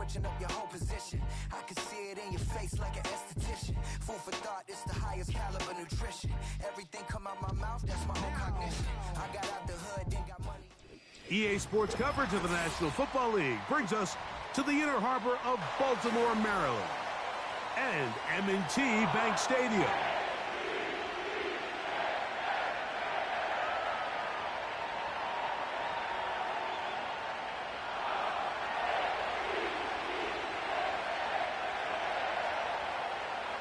switching up your whole position. I can see it in your face like an esthetician. Food for thought, it's the highest caliber nutrition. Everything come out my mouth, that's my whole cognition. I got out the hood, then got money. EA Sports coverage of the National Football League brings us to the inner harbor of Baltimore, Maryland, and M&T Bank Stadium.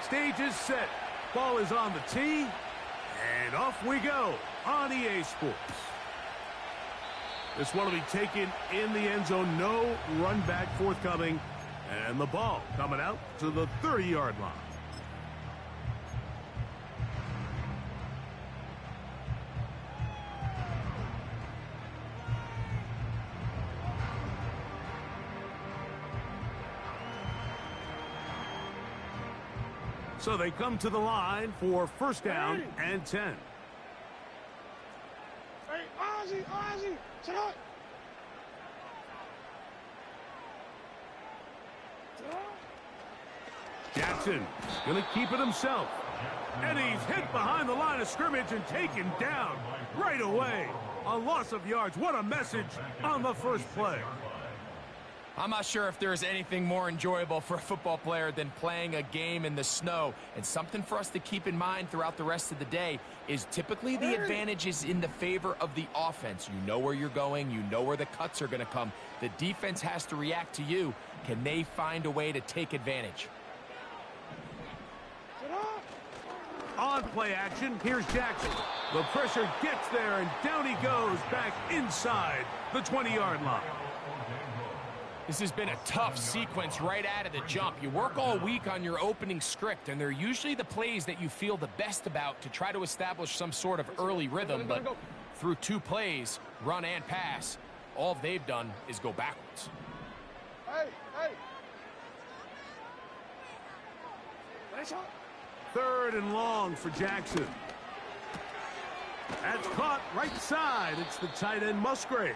Stage is set. Ball is on the tee, and off we go on EA Sports. This one will be taken in the end zone. No run back forthcoming. And the ball coming out to the 30-yard line. So they come to the line for first down and 10. Hey, Ozzie, sit up. Jackson going to keep it himself. And he's hit behind the line of scrimmage and taken down right away. A loss of yards. What a message on the first play. I'm not sure if there's anything more enjoyable for a football player than playing a game in the snow. And something for us to keep in mind throughout the rest of the day is typically the advantage is in the favor of the offense. You know where you're going. You know where the cuts are going to come. The defense has to react to you. Can they find a way to take advantage? On play action, here's Jackson. The pressure gets there, and down he goes back inside the 20-yard line. This has been a tough sequence right out of the jump. You work all week on your opening script, and they're usually the plays that you feel the best about to try to establish some sort of early rhythm. But through 2 plays, run and pass, all they've done is go backwards. Hey. Third and long for Jackson. That's caught right side. It's the tight end Musgrave.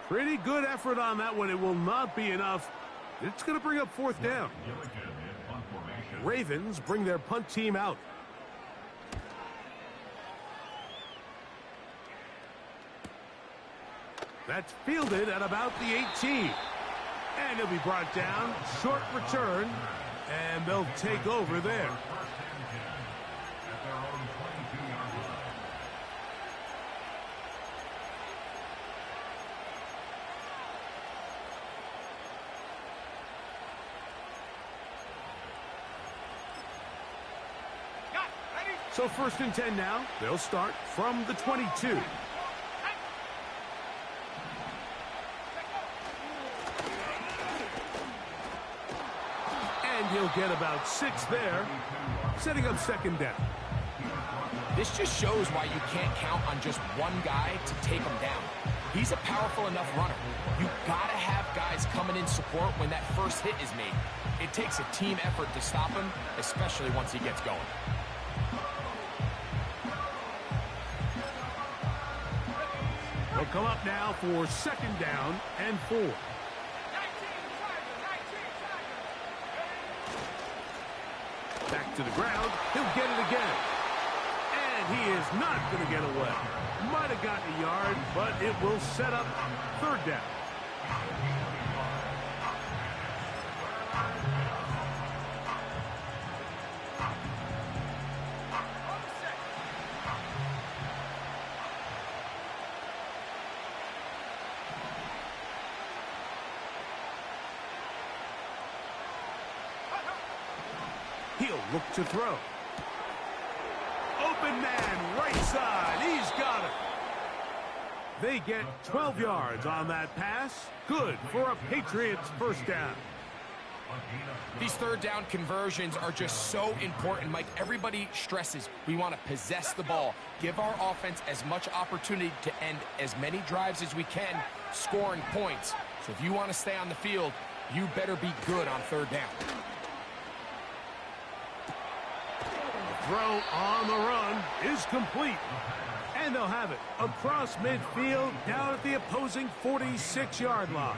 Pretty good effort on that one. It will not be enough. It's going to bring up fourth down. Ravens bring their punt team out. That's fielded at about the 18. And he'll be brought down. Short return. And they'll take over there. So first and 10 now. They'll start from the 22. And he'll get about 6 there, setting up second down. This just shows why you can't count on just one guy to take him down. He's a powerful enough runner. You gotta have guys coming in support when that first hit is made. It takes a team effort to stop him, especially once he gets going. They'll come up now for second down and 4. Back to the ground. He'll get it again. And he is not going to get away. Might have gotten a yard, but it will set up third down. He'll look to throw. Open man, right side. He's got it. They get 12 yards on that pass. Good for a Patriots first down. These third down conversions are just so important, Mike. Everybody stresses we want to possess the ball, give our offense as much opportunity to end as many drives as we can, scoring points. So if you want to stay on the field, you better be good on third down. Throw on the run is complete. And they'll have it across midfield down at the opposing 46-yard line.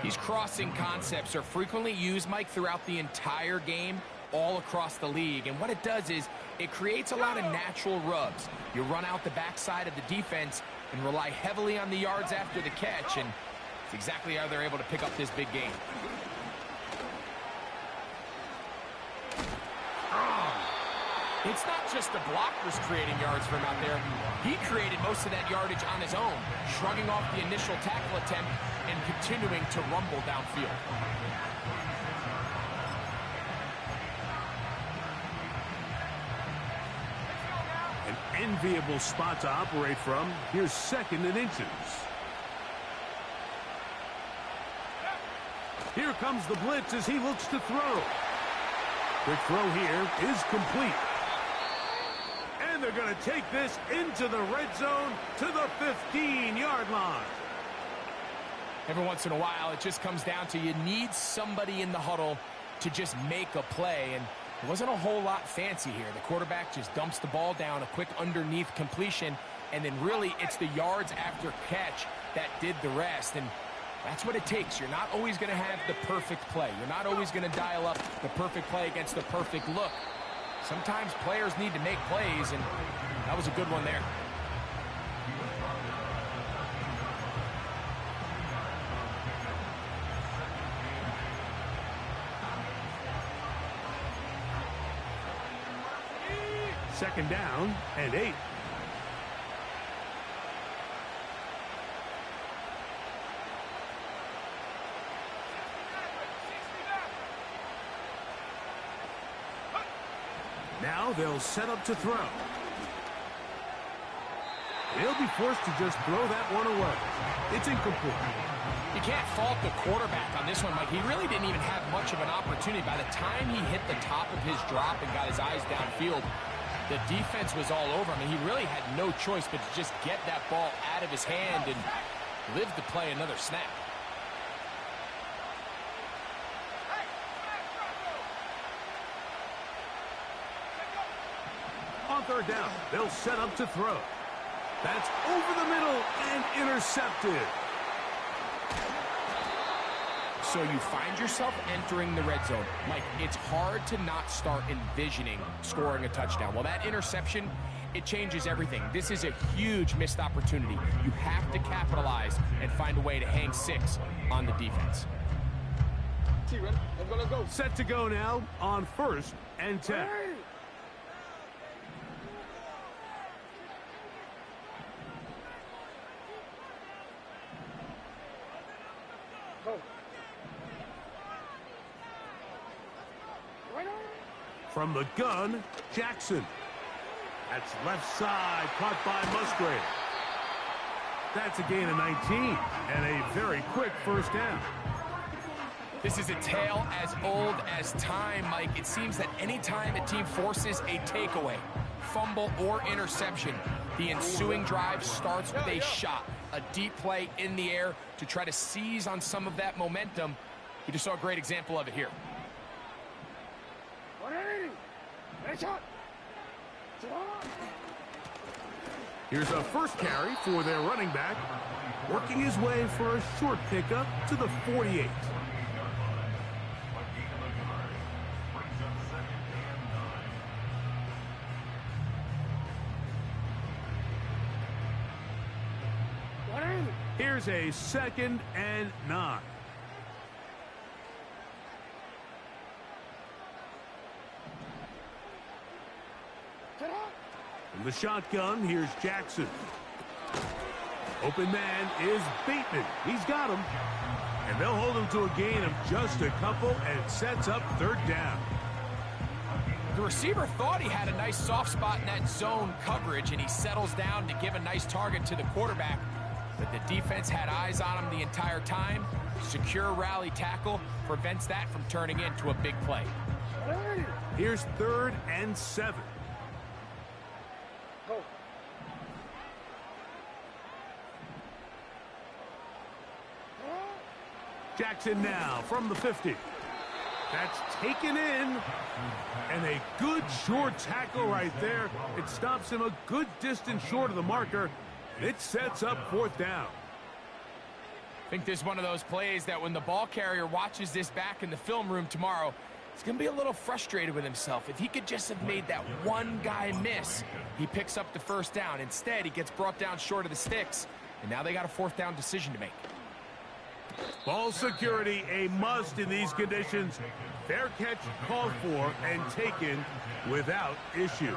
These crossing concepts are frequently used, Mike, throughout the entire game, all across the league. And what it does is it creates a lot of natural rubs. You run out the backside of the defense and rely heavily on the yards after the catch, and it's exactly how they're able to pick up this big game. It's not just the blockers creating yards for him out there. He created most of that yardage on his own, shrugging off the initial tackle attempt and continuing to rumble downfield. An enviable spot to operate from. Here's 2nd and inches. Here comes the blitz as he looks to throw. Quick throw here is complete. And they're going to take this into the red zone to the 15-yard line. Every once in a while, it just comes down to you need somebody in the huddle to just make a play. And it wasn't a whole lot fancy here. The quarterback just dumps the ball down, a quick underneath completion, and then really it's the yards after catch that did the rest. And that's what it takes. You're not always going to have the perfect play. You're not always going to dial up the perfect play against the perfect look. Sometimes players need to make plays, and that was a good one there. Second down and 8. Now they'll set up to throw. He'll be forced to just throw that one away. It's incomplete. You can't fault the quarterback on this one, Mike. He really didn't even have much of an opportunity. By the time he hit the top of his drop and got his eyes downfield, the defense was all over him. I mean, he really had no choice but to just get that ball out of his hand and live to play another snap. On 3rd down, they'll set up to throw. That's over the middle and intercepted. So you find yourself entering the red zone. Mike, it's hard to not start envisioning scoring a touchdown. Well, that interception, it changes everything. This is a huge missed opportunity. You have to capitalize and find a way to hang 6 on the defense. Let's go. Set to go now on 1st and 10. From the gun, Jackson. That's left side, caught by Musgrave. That's a gain of 19 and a very quick first down. This is a tale as old as time, Mike. It seems that anytime a team forces a takeaway, fumble, or interception, the ensuing drive starts with a shot, a deep play in the air to try to seize on some of that momentum. You just saw a great example of it here. Here's a first carry for their running back, working his way for a short pickup to the 48. Here's a 2nd and 9. From the shotgun, here's Jackson. Open man is Bateman. He's got him. And they'll hold him to a gain of just a couple and sets up 3rd down. The receiver thought he had a nice soft spot in that zone coverage, and he settles down to give a nice target to the quarterback. But the defense had eyes on him the entire time. Secure rally tackle prevents that from turning into a big play. Here's 3rd and 7. Go. Jackson now from the 50. That's taken in. And a good short tackle right there. It stops him a good distance short of the marker. It sets up 4th down. think this is one of those plays that when the ball carrier watches this back in the film room tomorrow, he's going to be a little frustrated with himself. If he could just have made that one guy miss, he picks up the first down. Instead, he gets brought down short of the sticks, and now they got a fourth down decision to make. Ball security a must in these conditions. Fair catch called for and taken without issue.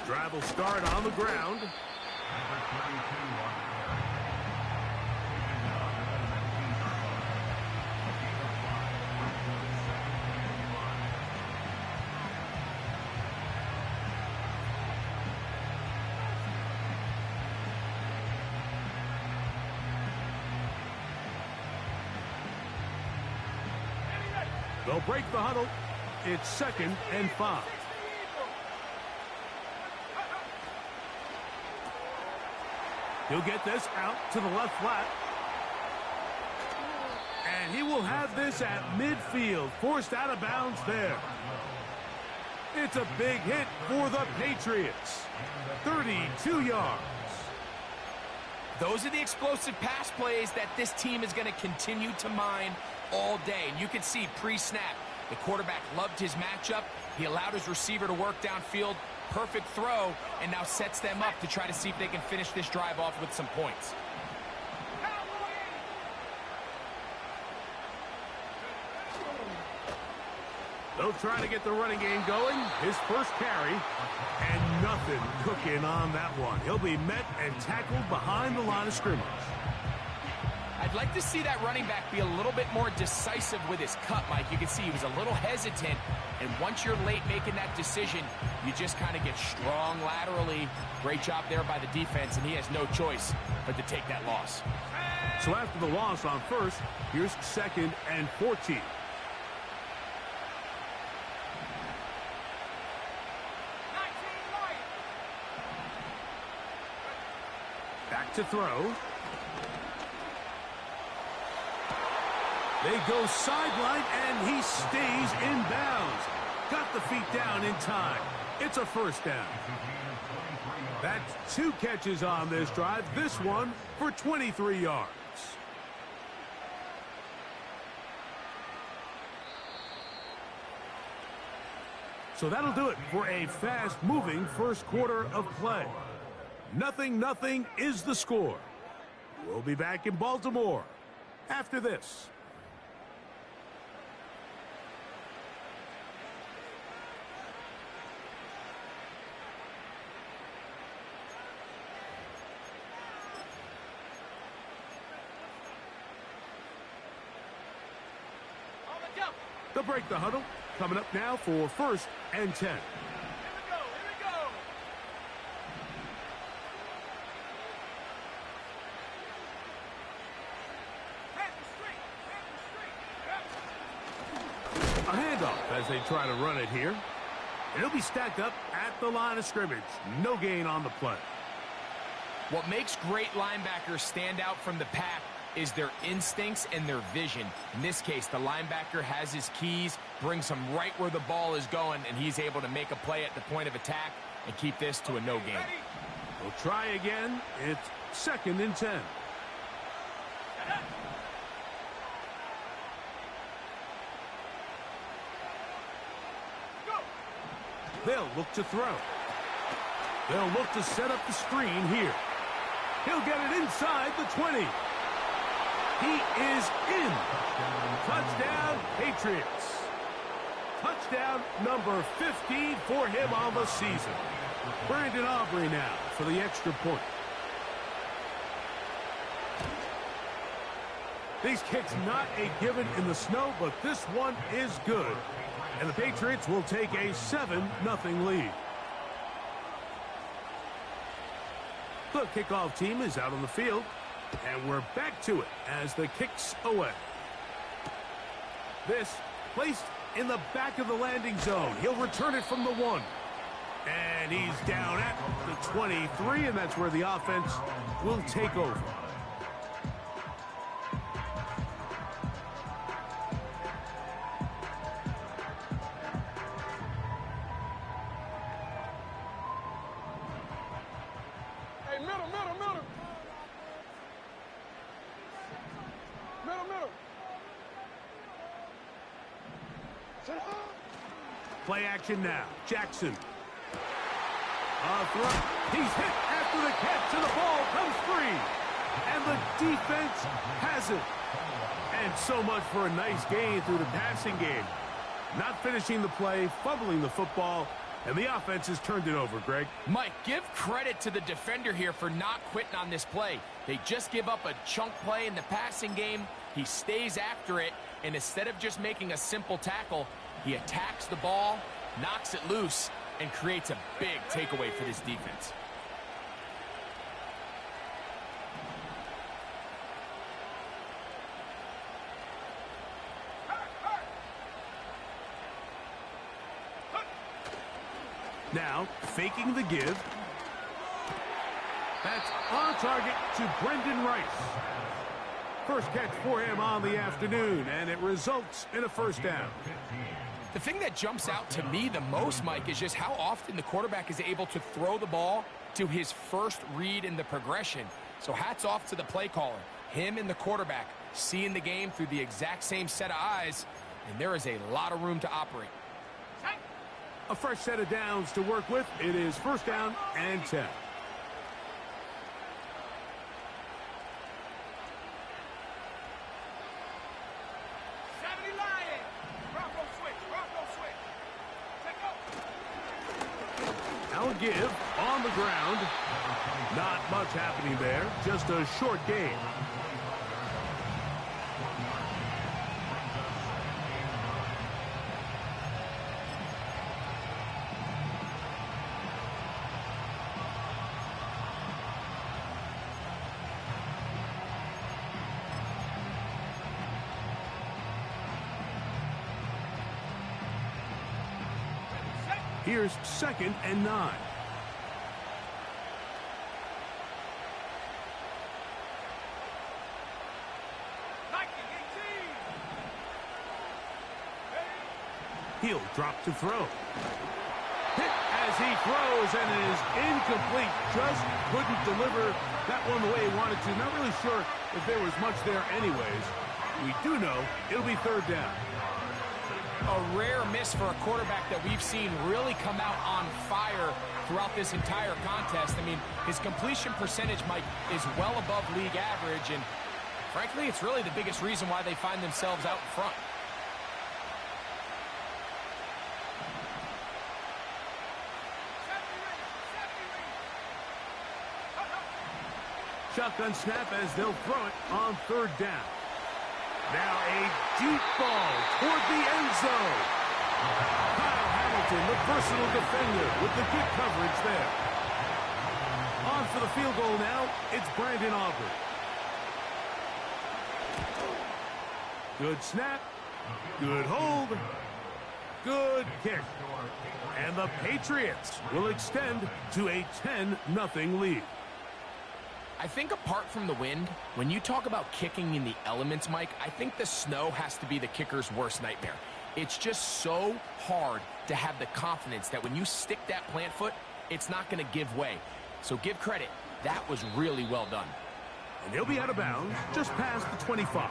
Drive will start on the ground. They'll break the huddle. It's 2nd and 5. He'll get this out to the left flat. And he will have this at midfield, forced out of bounds there. It's a big hit for the Patriots. 32 yards. Those are the explosive pass plays that this team is going to continue to mine all day. And you can see pre-snap, the quarterback loved his matchup. He allowed his receiver to work downfield. Perfect throw, and now sets them up to try to see if they can finish this drive off with some points. They'll try to get the running game going. His first carry, and nothing cooking on that one. He'll be met and tackled behind the line of scrimmage. I'd like to see that running back be a little bit more decisive with his cut, Mike. You can see he was a little hesitant, and once you're late making that decision, you just kind of get strong laterally. Great job there by the defense, and he has no choice but to take that loss. So after the loss on first, here's 2nd and 14. Back to throw. They go sideline, and he stays in bounds. Got the feet down in time. It's a first down. That's 2 catches on this drive. This one for 23 yards. So that'll do it for a fast-moving first quarter of play. 0-0 is the score. We'll be back in Baltimore after this. They'll break the huddle. Coming up now for 1st and 10. Here we go. A handoff as they try to run it here. And it'll be stacked up at the line of scrimmage. No gain on the play. What makes great linebackers stand out from the pack is their instincts and their vision. In this case, the linebacker has his keys, brings him right where the ball is going, and he's able to make a play at the point of attack and keep this to a no gain. We'll try again. It's 2nd and 10. They'll look to throw. They'll look to set up the screen here. He'll get it inside the 20. He is in. Touchdown, Patriots. Touchdown number 50 for him on the season. Brandon Aubrey now for the extra point. These kicks not a given in the snow, but this one is good. And the Patriots will take a 7-0 lead. The kickoff team is out on the field. And we're back to it as the kick's away. This Placed in the back of the landing zone. He'll return it from the 1. And he's down at the 23, and that's where the offense will take over. Hey, middle. Play action now. Jackson. He's hit after the catch, and the ball comes free. And the defense has it. And so much for a nice gain through the passing game. Not finishing the play, fumbling the football, and the offense has turned it over, Greg. Mike, give credit to the defender here for not quitting on this play. They just give up a chunk play in the passing game. He stays after it, and instead of just making a simple tackle, he attacks the ball, knocks it loose, and creates a big takeaway for this defense. Now, faking the give. That's on target to Brendan Rice. First catch for him on the afternoon, and it results in a first down. The thing that jumps out to me the most, Mike, is just how often the quarterback is able to throw the ball to his first read in the progression. So hats off to the play caller. Him and the quarterback seeing the game through the exact same set of eyes, and there is a lot of room to operate. A fresh set of downs to work with. It is first down and 10. Now a give on the ground. Not much happening there. Just a short gain. Here's 2nd and 9. He'll drop to throw. Hit as he throws, and it is incomplete. Just couldn't deliver that one the way he wanted to. Not really sure if there was much there anyways. We do know it'll be 3rd down. A rare miss for a quarterback that we've seen really come out on fire throughout this entire contest. I mean, his completion percentage, Mike, is well above league average, and frankly, it's really the biggest reason why they find themselves out in front. Shotgun snap as they'll throw it on 3rd down. Now a deep ball toward the end zone. Kyle Hamilton, the personal defender, with the good coverage there. On for the field goal now, it's Brandon Aubrey. Good snap, good hold, good kick. And the Patriots will extend to a 10-0 lead. I think apart from the wind, when you talk about kicking in the elements, Mike, I think the snow has to be the kicker's worst nightmare. It's just so hard to have the confidence that when you stick that plant foot, it's not going to give way. So give credit. That was really well done. And he'll be out of bounds just past the 25.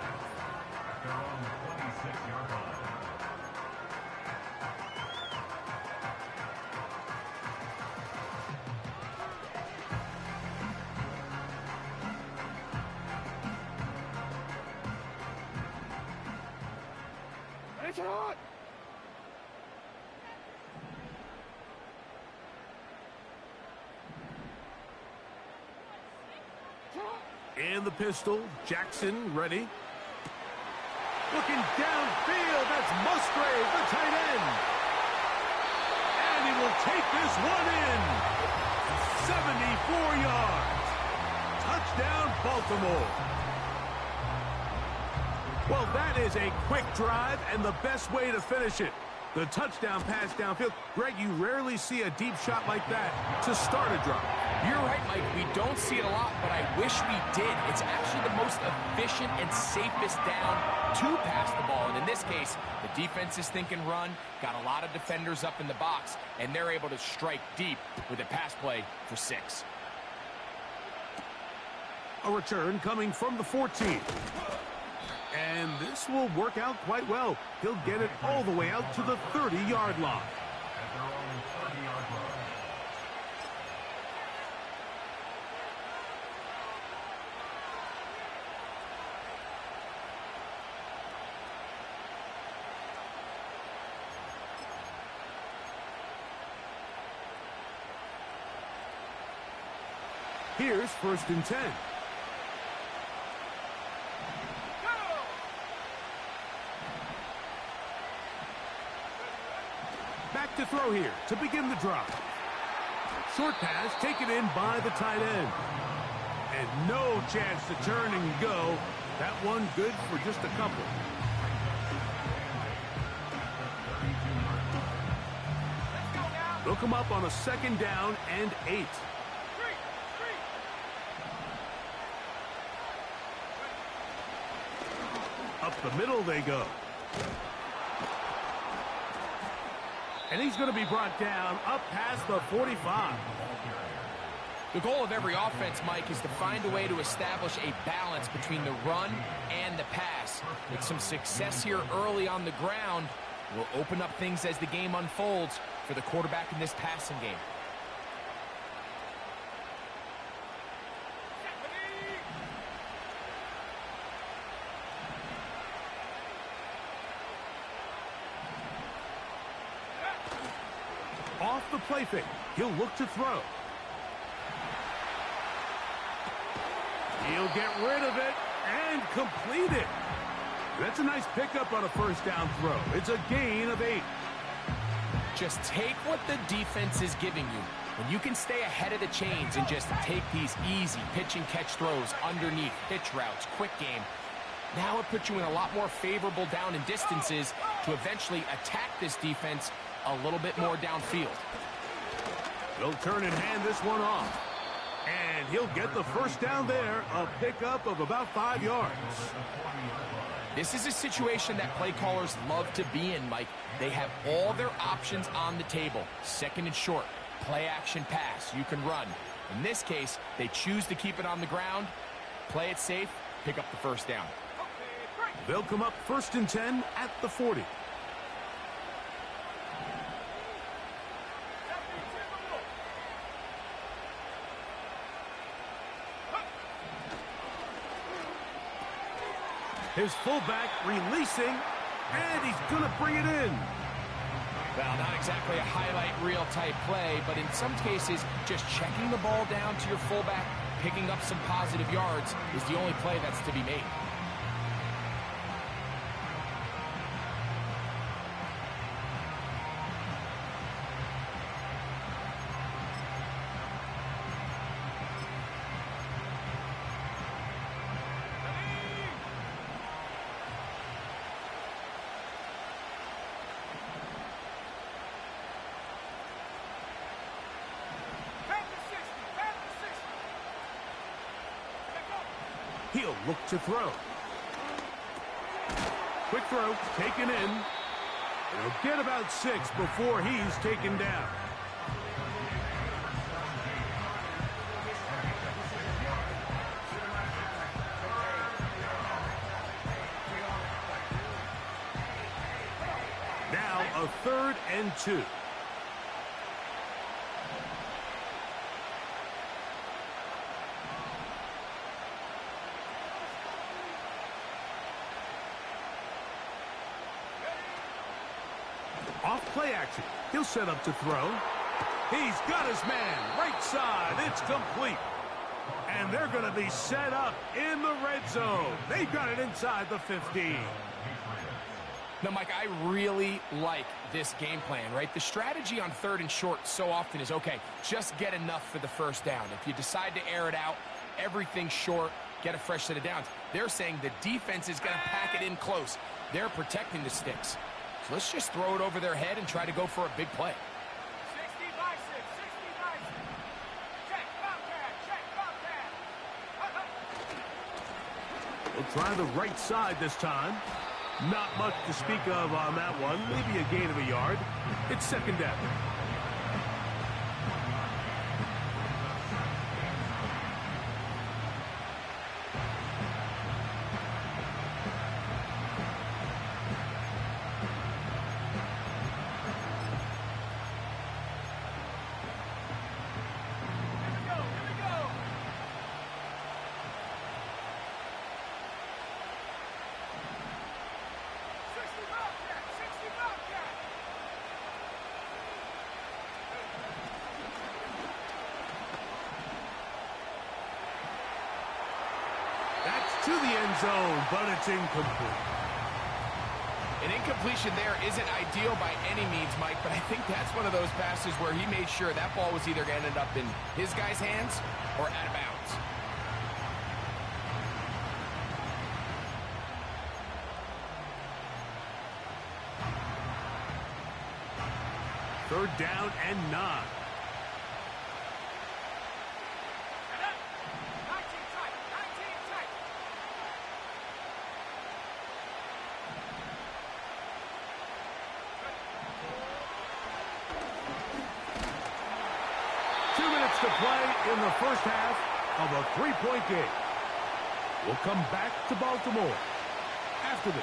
In the pistol, Jackson ready. Looking downfield, that's Musgrave, the tight end. And he will take this one in. 74 yards. Touchdown, Baltimore. Well, that is a quick drive and the best way to finish it. The touchdown pass downfield. Greg, you rarely see a deep shot like that to start a drive. You're right, Mike. We don't see it a lot, but I wish we did. It's actually the most efficient and safest down to pass the ball. And in this case, the defense is thinking run, got a lot of defenders up in the box, and they're able to strike deep with a pass play for 6. A return coming from the 14. And this will work out quite well. He'll get it all the way out to the 30-yard line. Here's 1st and 10. Back to throw here to begin the drive. Short pass taken in by the tight end. And no chance to turn and go. That one good for just a couple. They'll come up on a 2nd down and 8. Up the middle they go. And he's going to be brought down up past the 45. The goal of every offense, Mike, is to find a way to establish a balance between the run and the pass. With some success here early on the ground will open up things as the game unfolds for the quarterback in this passing game. Off the play fake. He'll look to throw. He'll get rid of it and complete it. That's a nice pickup on a 1st down throw. It's a gain of 8. Just take what the defense is giving you. When you can stay ahead of the chains and just take these easy pitch and catch throws underneath, pitch routes, quick game, now it puts you in a lot more favorable down and distances to eventually attack this defense a little bit more downfield. They'll turn and hand this one off. And he'll get the 1st down there, a pickup of about 5 yards. This is a situation that play callers love to be in, Mike. They have all their options on the table. 2nd and short, play action pass, you can run. In this case, they choose to keep it on the ground, play it safe, pick up the 1st down. They'll come up 1st and 10 at the 40. His fullback releasing, and he's going to bring it in. Well, not exactly a highlight reel type play, but in some cases, just checking the ball down to your fullback, picking up some positive yards is the only play that's to be made. He'll look to throw. Quick throw, taken in. He'll get about 6 before he's taken down. Now a 3rd and 2. Off play action. He'll set up to throw. He's got his man. Right side. It's complete. And they're going to be set up in the red zone. They've got it inside the 15. Now, Mike, I really like this game plan, right? The strategy on 3rd and short so often is, okay, just get enough for the 1st down. If you decide to air it out, everything short, get a fresh set of downs. They're saying the defense is going to pack it in close. They're protecting the sticks. So let's just throw it over their head and try to go for a big play. 60 by 6, 60 by 6. Check, Bobcat. We'll try the right side this time. Not much to speak of on that one. Maybe a gain of a yard. It's second down. To the end zone, but it's incomplete. An incompletion there isn't ideal by any means, Mike, but I think that's one of those passes where he made sure that ball was either going to end up in his guy's hands or out of bounds. Third down and 9. 2 minutes to play in the first half of a 3-point game. We'll come back to Baltimore after this.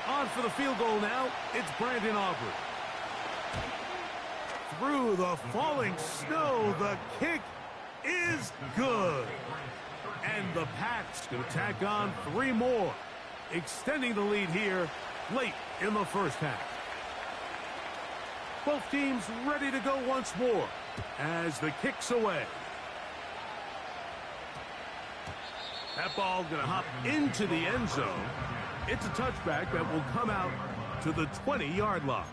On for the field goal now, it's Brandon Aubrey. Through the falling snow, the kick is good. And the Pats going to tack on 3 more, extending the lead here late in the first half. Both teams ready to go once more as the kick's away. That ball going to hop into the end zone. It's a touchback that will come out to the 20-yard line.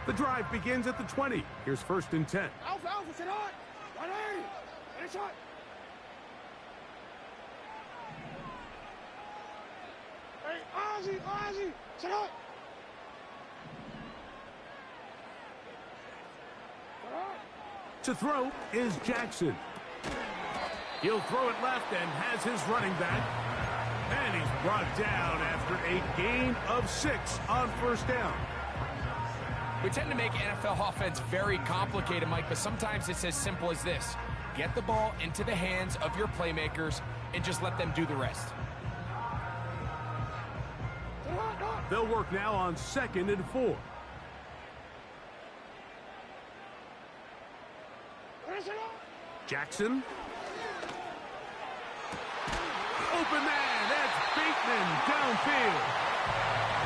The drive begins at the 20. Here's 1st and 10. Alpha, sit hard. 180. Finish shot. Hey, Ozzy, sit hard. To throw is Jackson. He'll throw it left and has his running back. And he's brought down after a gain of 6 on 1st down. We tend to make NFL offense very complicated, Mike, but sometimes it's as simple as this. Get the ball into the hands of your playmakers and just let them do the rest. They'll work now on 2nd and 4. Jackson. Open man, that's Bateman downfield.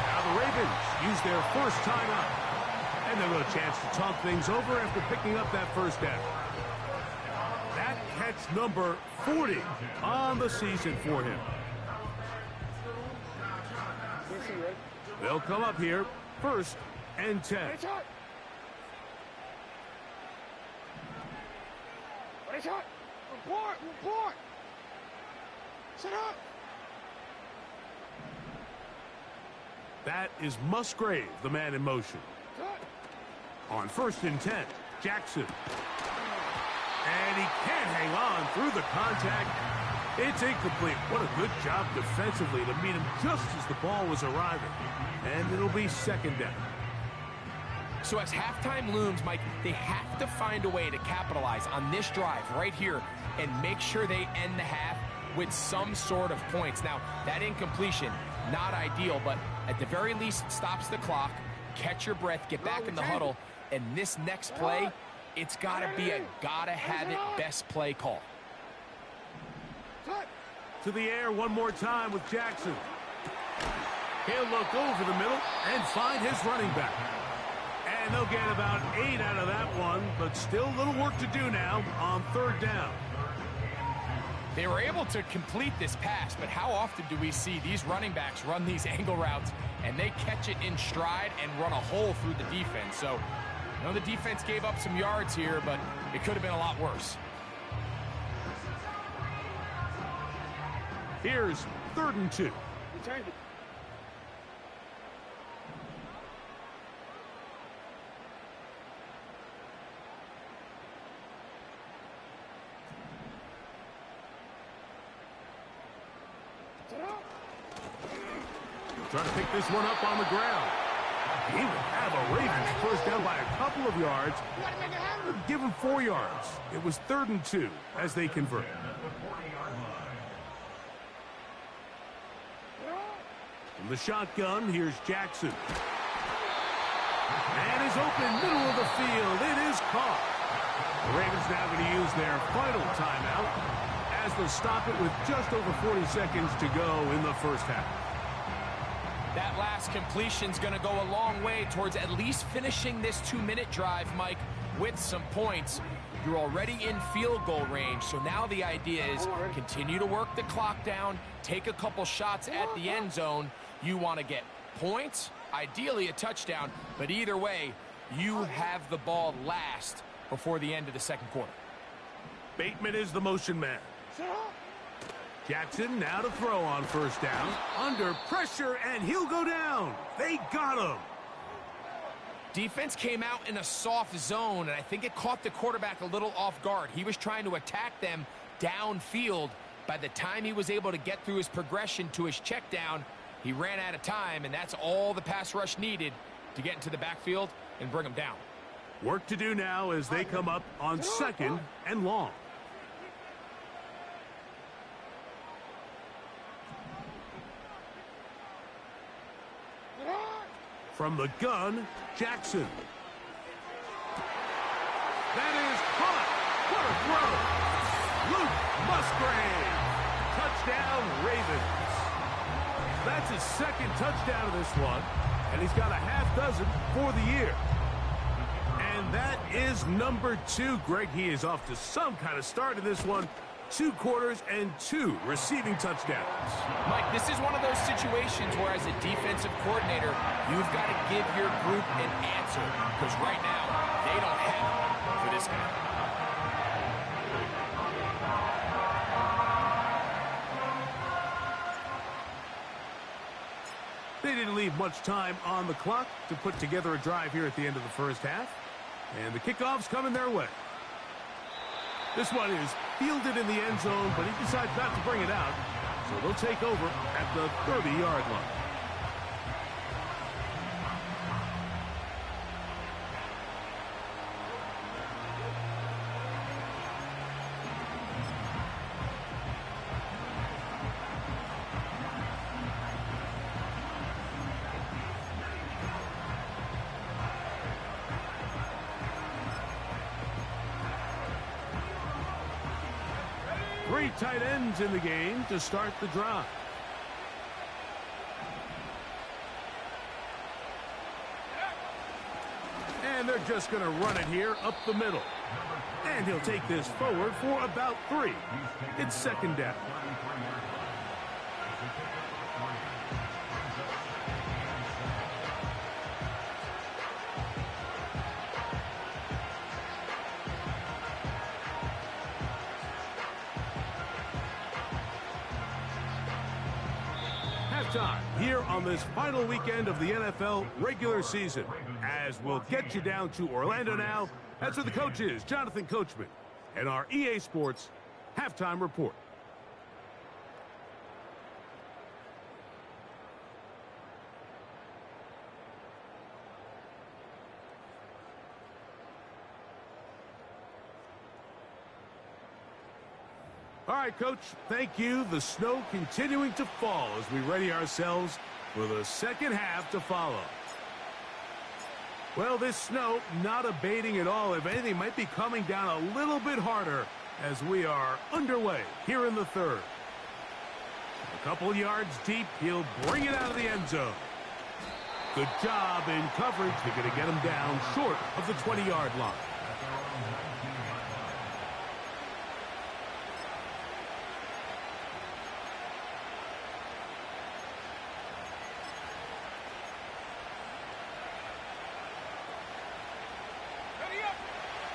Now the Ravens use their first timeout. And they'll have a chance to talk things over after picking up that 1st down. That catch number 40 on the season for him. They'll come up here 1st and 10. Report. Sit up. That is Musgrave, the man in motion. On 1st and 10, Jackson. And he can't hang on through the contact. It's incomplete. What a good job defensively to meet him just as the ball was arriving. And it'll be 2nd down. So as halftime looms, Mike, they have to find a way to capitalize on this drive right here and make sure they end the half with some sort of points. Now, that incompletion, not ideal, but at the very least, it stops the clock. Catch your breath, get back in the huddle, and this next play, it's got to be a gotta-have-it best play call. To the air one more time with Jackson. He'll look over the middle and find his running back. And they'll get about 8 out of that one, but still a little work to do now on 3rd down. They were able to complete this pass, but how often do we see these running backs run these angle routes and they catch it in stride and run a hole through the defense? So, I know the defense gave up some yards here, but it could have been a lot worse. Here's 3rd and 2. Trying to pick this one up on the ground. He will have a Ravens first down by a couple of yards. Give him 4 yards. It was 3rd and 2 as they convert. From the shotgun, here's Jackson. And is open middle of the field. It is caught. The Ravens now going to use their final timeout as they'll stop it with just over 40 seconds to go in the first half. That last completion's going to go a long way towards at least finishing this 2-minute drive, Mike, with some points. You're already in field goal range, so now the idea is continue to work the clock down, take a couple shots at the end zone. You want to get points, ideally a touchdown, but either way, you have the ball last before the end of the second quarter. Bateman is the motion man. Jackson now to throw on first down. Under pressure, and he'll go down. They got him. Defense came out in a soft zone, and I think it caught the quarterback a little off guard. He was trying to attack them downfield. By the time he was able to get through his progression to his check down, he ran out of time, and that's all the pass rush needed to get into the backfield and bring him down. Work to do now as they come up on 2nd and long. From the gun, Jackson. That is caught. What a throw. Luke Musgrave. Touchdown, Ravens. That's his 2nd touchdown of this one, and he's got a half dozen for the year. And that is number 2. Greg, he is off to some kind of start in this one. 2 quarters and 2 receiving touchdowns. Mike, this is one of those situations where as a defensive coordinator, you've got to give your group an answer, because right now, they don't have it for this guy. They didn't leave much time on the clock to put together a drive here at the end of the first half. And the kickoff's coming their way. This one is fielded in the end zone, but he decides not to bring it out. So they'll take over at the 30-yard line. Three tight ends in the game to start the drive. And they're just going to run it here up the middle. And he'll take this forward for about 3. It's 2nd down. Time here on this final weekend of the NFL regular season. As we'll get you down to Orlando now, that's where the coach is, Jonathan Coachman, and our EA Sports halftime report. All right, Coach, thank you. The snow continuing to fall as we ready ourselves for the second half to follow. Well, this snow not abating at all. If anything, might be coming down a little bit harder as we are underway here in the 3rd. A couple yards deep, he'll bring it out of the end zone. Good job in coverage. They're going to get him down short of the 20-yard line.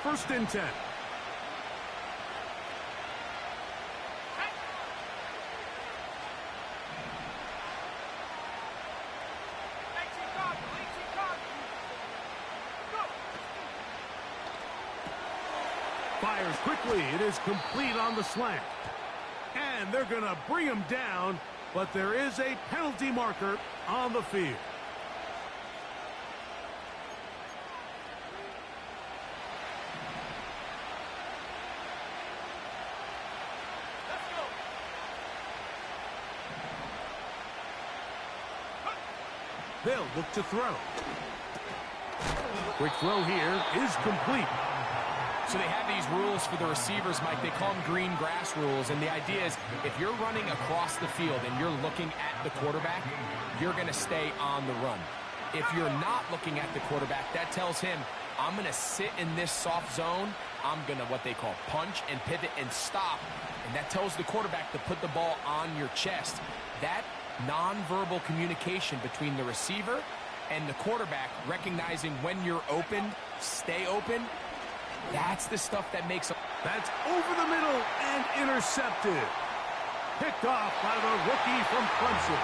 1st and 10. Fires quickly. It is complete on the slant. And they're going to bring him down, but there is a penalty marker on the field. They'll look to throw. Quick throw here is complete. So they have these rules for the receivers, Mike. They call them green grass rules. And the idea is if you're running across the field and you're looking at the quarterback, you're going to stay on the run. If you're not looking at the quarterback, that tells him, I'm going to sit in this soft zone. I'm going to what they call punch and pivot and stop. And that tells the quarterback to put the ball on your chest. That nonverbal communication between the receiver and the quarterback, recognizing when you're open, stay open, that's the stuff that makes... That's over the middle and intercepted. Picked off by the rookie from Clemson.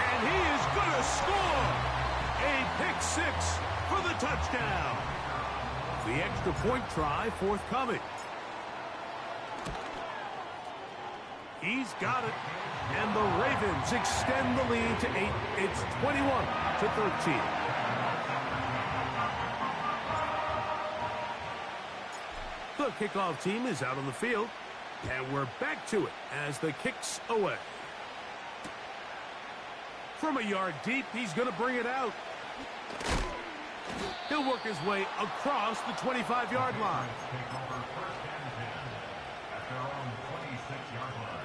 And he is going to score. A pick six for the touchdown. The extra point try forthcoming. He's got it. And the Ravens extend the lead to 8. It's 21-13. The kickoff team is out on the field, and we're back to it as the kick's away. From a yard deep, he's going to bring it out. He'll work his way across the 25-yard line. At their own 26-yard line.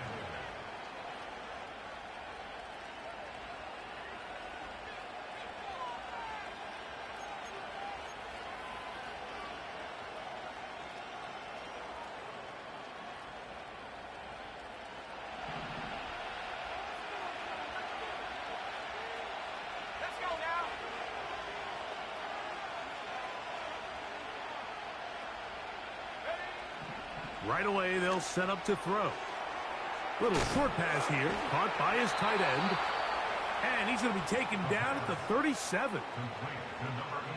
Right away, they'll set up to throw. Little short pass here, caught by his tight end. And he's going to be taken down at the 37.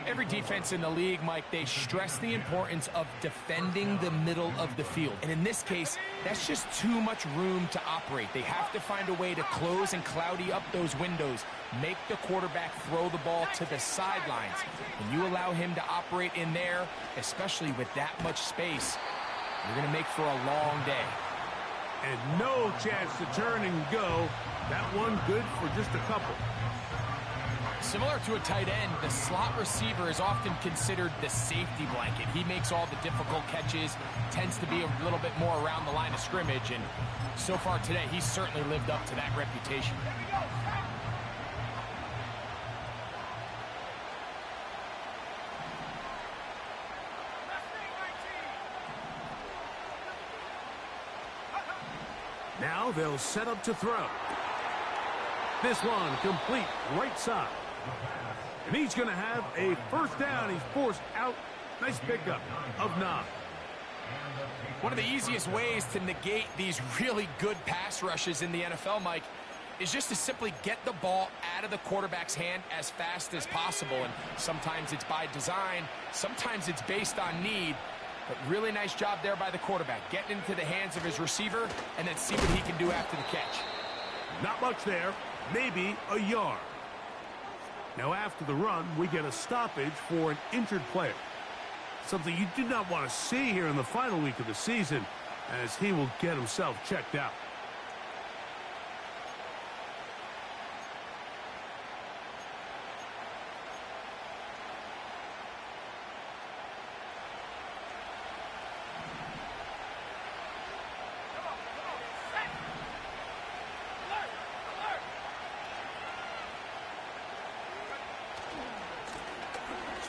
Every defense in the league, Mike, they stress the importance of defending the middle of the field. And in this case, that's just too much room to operate. They have to find a way to close and cloudy up those windows, make the quarterback throw the ball to the sidelines. When you allow him to operate in there, especially with that much space, you're going to make for a long day. And no chance to turn and go. That one good for just a couple. Similar to a tight end, the slot receiver is often considered the safety blanket. He makes all the difficult catches, tends to be a little bit more around the line of scrimmage, and so far today, he's certainly lived up to that reputation. Now they'll set up to throw. This one complete right side. And he's going to have a first down. He's forced out. Nice pickup of 9. One of the easiest ways to negate these really good pass rushes in the NFL, Mike, is just to simply get the ball out of the quarterback's hand as fast as possible. And sometimes it's by design, sometimes it's based on need. But really nice job there by the quarterback, getting into the hands of his receiver and then see what he can do after the catch. Not much there, maybe a yard. Now after the run, we get a stoppage for an injured player. Something you do not want to see here in the final week of the season, as he will get himself checked out.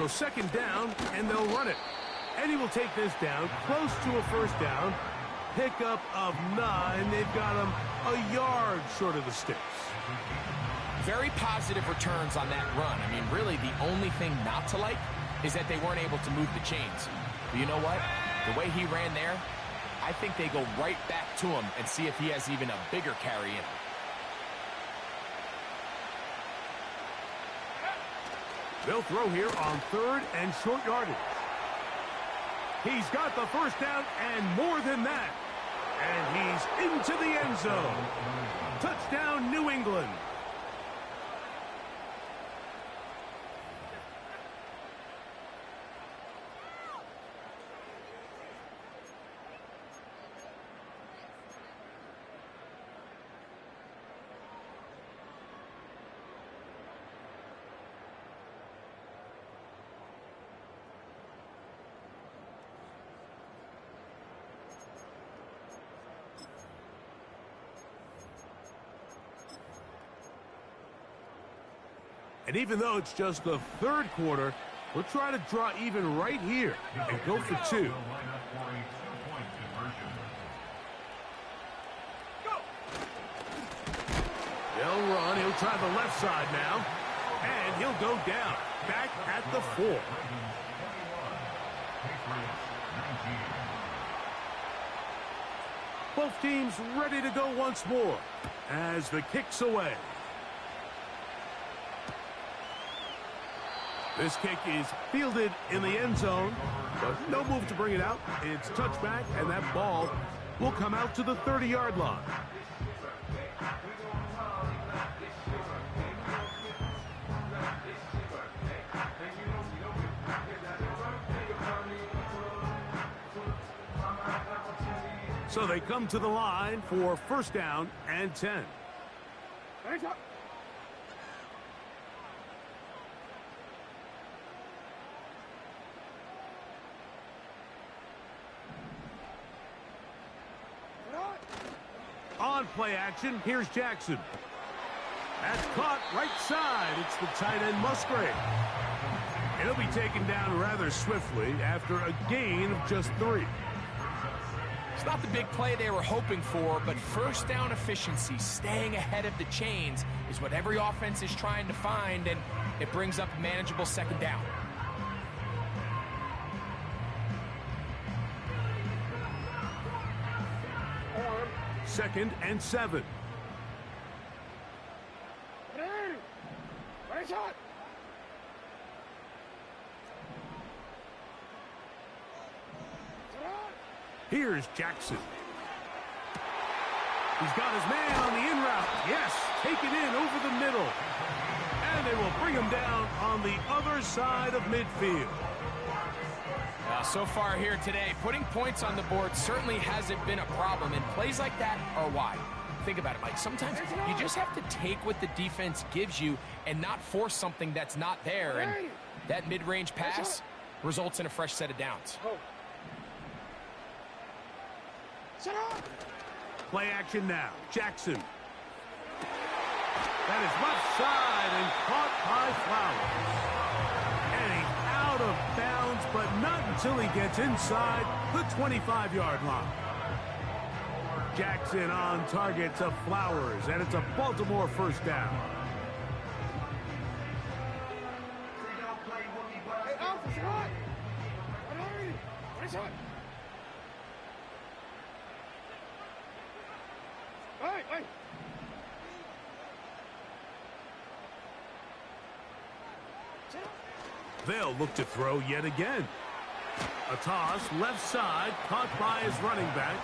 So second down, and they'll run it. And he will take this down, close to a first down. Pickup of 9. They've got him a yard short of the sticks. Very positive returns on that run. I mean, really, the only thing not to like is that they weren't able to move the chains. But you know what? The way he ran there, I think they go right back to him and see if he has even a bigger carry in him. They'll throw here on 3rd and short yardage. He's got the first down and more than that. And he's into the end zone. Touchdown, New England. And even though it's just the 3rd quarter, we'll try to draw even right here and go for 2. They'll run. He'll try the left side now. And he'll go down. Back at the 4. Both teams ready to go once more as the kick's away. This kick is fielded in the end zone, but no move to bring it out. It's touchback, and that ball will come out to the 30-yard line. So they come to the line for 1st down and 10. On play action, here's Jackson. That's caught right side. It's the tight end Musgrave. It'll be taken down rather swiftly after a gain of just 3. It's not the big play they were hoping for, but 1st down efficiency, staying ahead of the chains, is what every offense is trying to find, and it brings up a manageable 2nd down. Second and 7. Here's Jackson. He's got his man on the in route. Yes, take it in over the middle. And they will bring him down on the other side of midfield. So far here today, putting points on the board certainly hasn't been a problem, and plays like that are why. Think about it, Mike. Sometimes you just have to take what the defense gives you and not force something that's not there, and that mid-range pass results in a fresh set of downs. Play action now. Jackson. That is left side and caught by Flowers. And he's out of bounds, but not until he gets inside the 25-yard line. Jackson on target to Flowers, and it's a Baltimore 1st down. They'll look to throw yet again. A toss, left side, caught by his running back.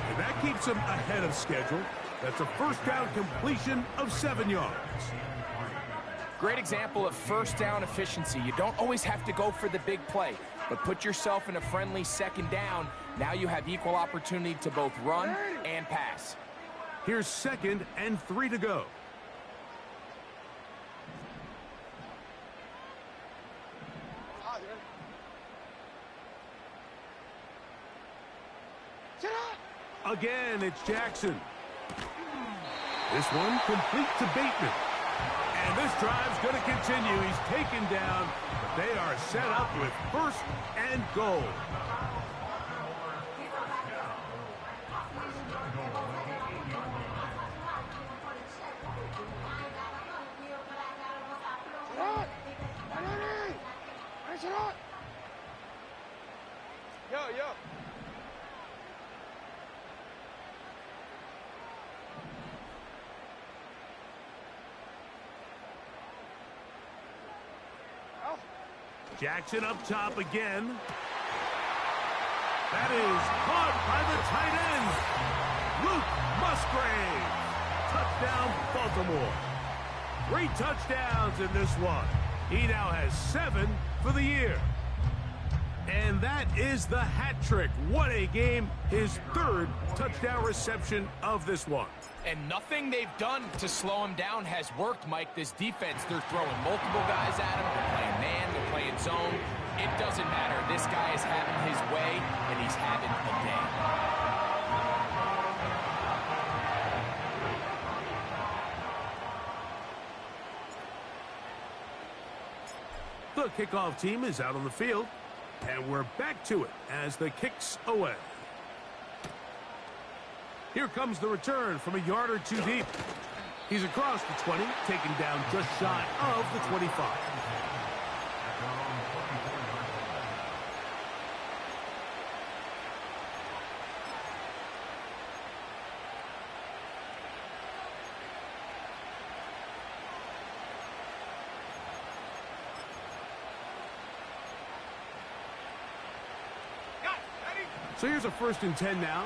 And that keeps him ahead of schedule. That's a 1st down completion of 7 yards. Great example of 1st down efficiency. You don't always have to go for the big play, but put yourself in a friendly 2nd down. Now you have equal opportunity to both run and pass. Here's 2nd and 3 to go. Again, it's Jackson. This one complete to Bateman. And this drive's going to continue. He's taken down, but they are set up with 1st and goal. Jackson up top again. That is caught by the tight end, Luke Musgrave. Touchdown, Baltimore. 3 touchdowns in this one. He now has 7 for the year. And that is the hat trick. What a game. His 3rd touchdown reception of this one. And nothing they've done to slow him down has worked, Mike. This defense, they're throwing multiple guys at him. They're playing man, they're playing zone. It doesn't matter. This guy is having his way, and he's having a day. The kickoff team is out on the field, and we're back to it as the kick's away. Here comes the return from a yard or 2 deep. He's across the 20, taken down just shy of the 25. So here's a 1st and 10 now.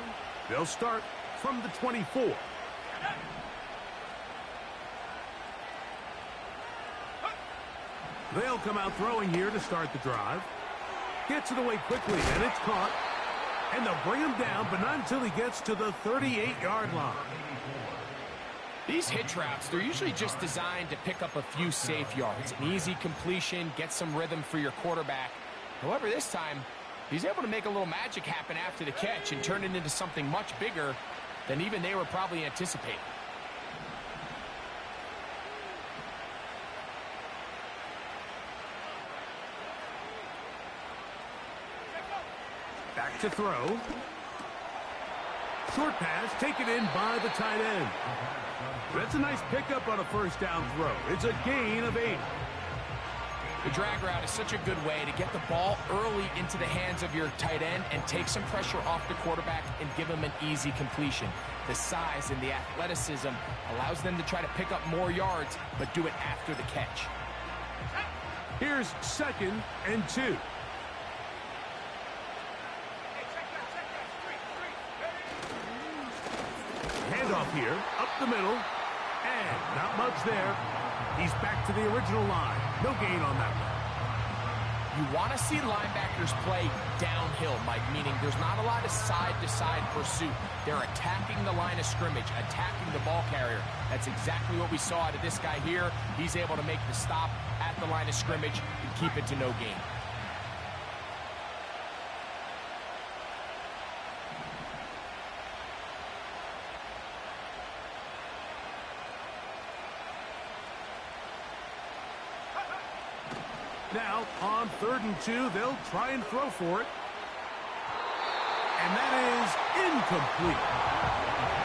They'll start from the 24. They'll come out throwing here to start the drive. Gets it away quickly, and it's caught. And they'll bring him down, but not until he gets to the 38-yard line. These hitch routes, they're usually just designed to pick up a few safe yards. An easy completion, get some rhythm for your quarterback. However, this time, he's able to make a little magic happen after the catch and turn it into something much bigger than even they were probably anticipating. Back to throw. Short pass taken in by the tight end. That's a nice pickup on a 1st down throw. It's a gain of 8. The drag route is such a good way to get the ball early into the hands of your tight end and take some pressure off the quarterback and give him an easy completion. The size and the athleticism allows them to try to pick up more yards, but do it after the catch. Here's 2nd and 2. Handoff here, up the middle, and not much there. He's back to the original line. No gain on that one. You want to see linebackers play downhill, Mike, meaning there's not a lot of side-to-side pursuit. They're attacking the line of scrimmage, attacking the ball carrier. That's exactly what we saw out of this guy here. He's able to make the stop at the line of scrimmage and keep it to no gain. Now, on 3rd and 2, they'll try and throw for it. And that is incomplete.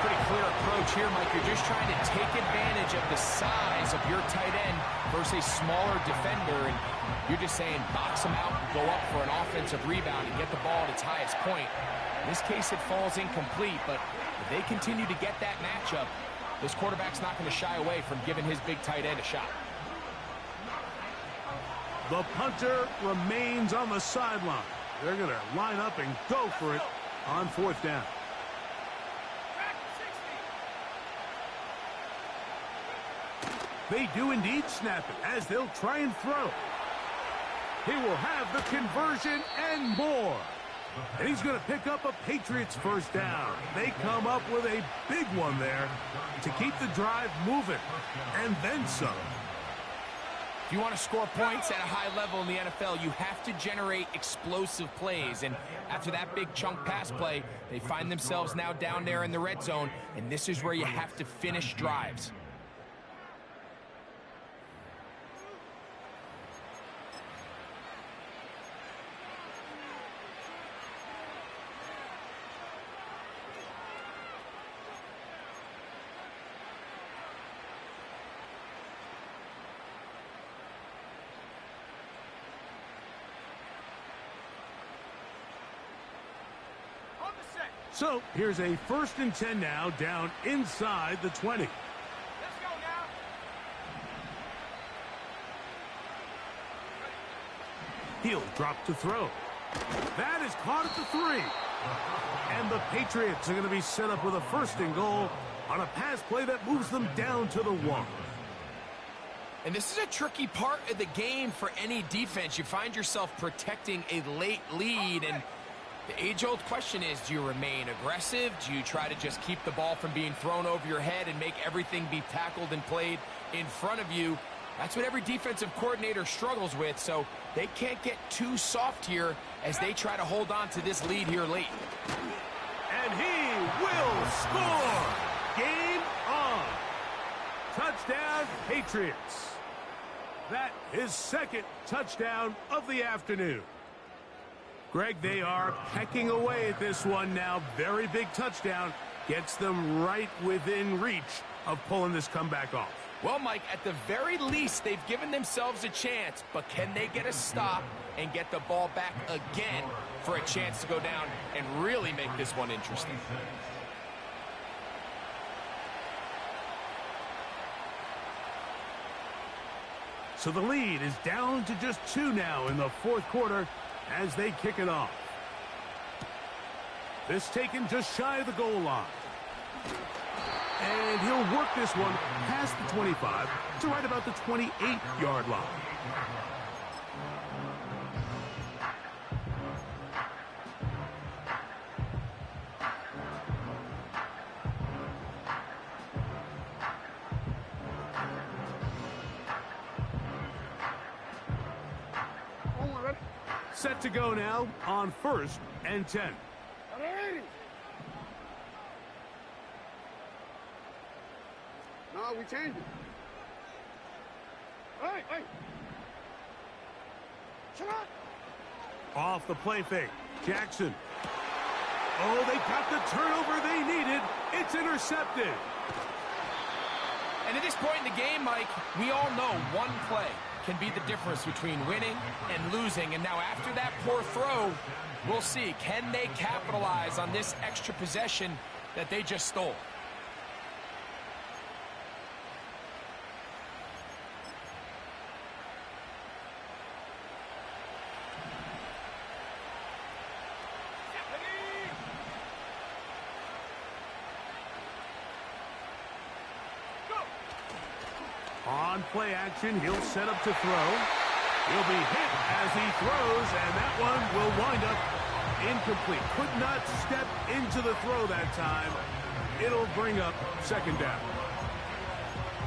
Pretty clear approach here, Mike. You're just trying to take advantage of the size of your tight end versus a smaller defender. And you're just saying box him out and go up for an offensive rebound and get the ball at its highest point. In this case, it falls incomplete, but if they continue to get that matchup, this quarterback's not going to shy away from giving his big tight end a shot. The punter remains on the sideline. They're going to line up and go for it on 4th down. They do indeed snap it as they'll try and throw. He will have the conversion and more. And he's going to pick up a Patriots 1st down. They come up with a big one there to keep the drive moving. And then some. If you want to score points at a high level in the NFL, you have to generate explosive plays. And after that big chunk pass play, they find themselves now down there in the red zone, and this is where you have to finish drives. So here's a 1st and 10 now, down inside the 20. Let's go now. He'll drop to throw. That is caught at the 3. And the Patriots are going to be set up with a 1st and goal on a pass play that moves them down to the 1. And this is a tricky part of the game for any defense. You find yourself protecting a late lead, and the age-old question is, do you remain aggressive? Do you try to just keep the ball from being thrown over your head and make everything be tackled and played in front of you? That's what every defensive coordinator struggles with, so they can't get too soft here as they try to hold on to this lead here late. And he will score! Game on! Touchdown, Patriots! That is 2nd touchdown of the afternoon. Greg, they are pecking away at this one now. Very big touchdown. Gets them right within reach of pulling this comeback off. Well, Mike, at the very least, they've given themselves a chance, but can they get a stop and get the ball back again for a chance to go down and really make this one interesting? So the lead is down to just 2 now in the 4th quarter as they kick it off. This taken just shy of the goal line. And he'll work this one past the 25 to right about the 28-yard line. Set to go now on 1st and 10. No, we changed it. Hey! Shut up! Off the play fake. Jackson. Oh, they got the turnover they needed. It's intercepted. And at this point in the game, Mike, we all know one play can be the difference between winning and losing. And now after that poor throw, we'll see. Can they capitalize on this extra possession that they just stole? On play action, he'll set up to throw. He'll be hit as he throws, and that one will wind up incomplete. Could not step into the throw that time. It'll bring up 2nd down.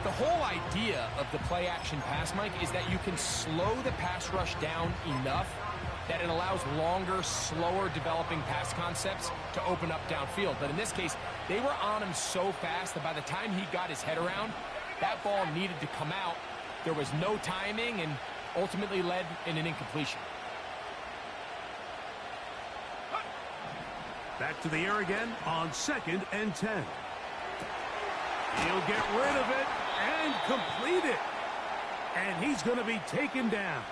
The whole idea of the play action pass, Mike, is that you can slow the pass rush down enough that it allows longer, slower developing pass concepts to open up downfield. But in this case, they were on him so fast that by the time he got his head around, that ball needed to come out. There was no timing and ultimately led in an incompletion. Back to the air again on 2nd and 10. He'll get rid of it and complete it. And he's going to be taken down.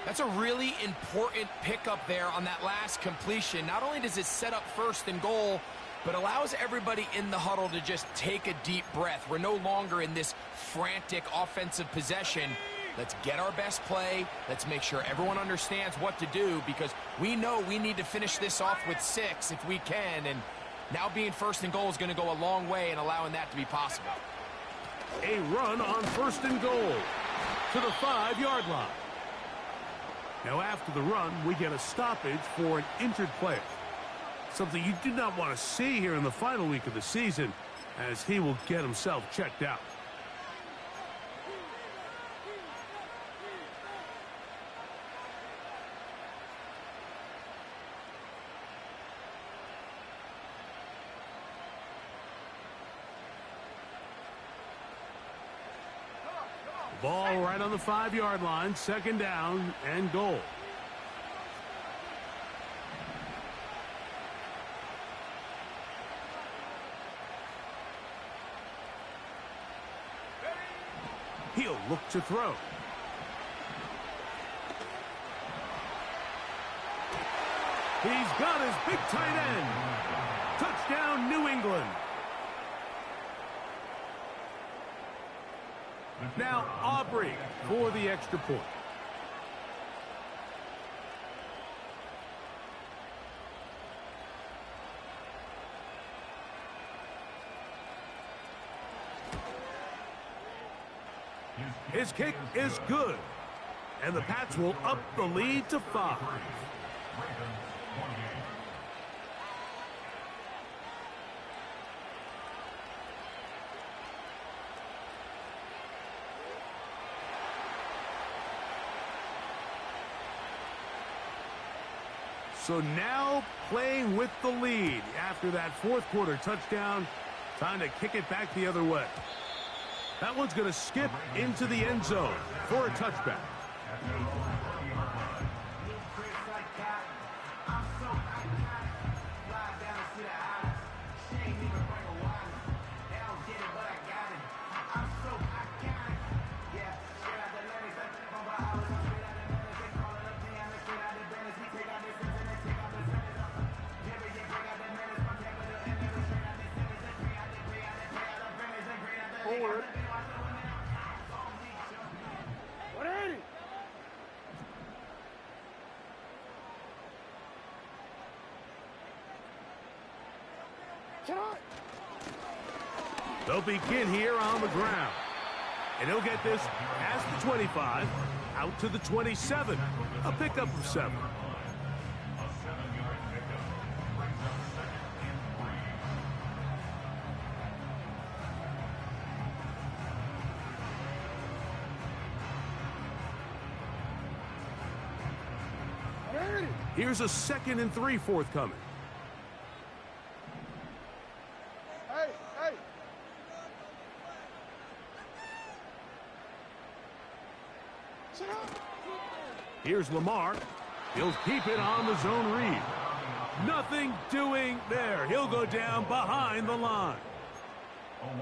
That's a really important pickup there on that last completion. Not only does it set up 1st and goal, but allows everybody in the huddle to just take a deep breath. We're no longer in this frantic offensive possession. Let's get our best play. Let's make sure everyone understands what to do, because we know we need to finish this off with 6 if we can. And now being 1st and goal is going to go a long way in allowing that to be possible. A run on 1st and goal to the 5-yard line. Now after the run, we get a stoppage for an injured player. Something you do not want to see here in the final week of the season, as he will get himself checked out. Ball right on the 5-yard line, 2nd down and goal. He'll look to throw. He's got his big tight end. Touchdown, New England. Now Aubrey for the extra point. His kick is good. And the Pats will up the lead to 5. So now playing with the lead after that fourth quarter touchdown. Time to kick it back the other way. That one's going to skip into the end zone for a touchback. Forward. 180. Tonight. They'll begin here on the ground. And he'll get this past the 25, out to the 27. A pickup of 7. Here's a 2nd and 3 forthcoming. Hey, hey. Sit up. Here's Lamar. He'll keep it on the zone read. Nothing doing there. He'll go down behind the line.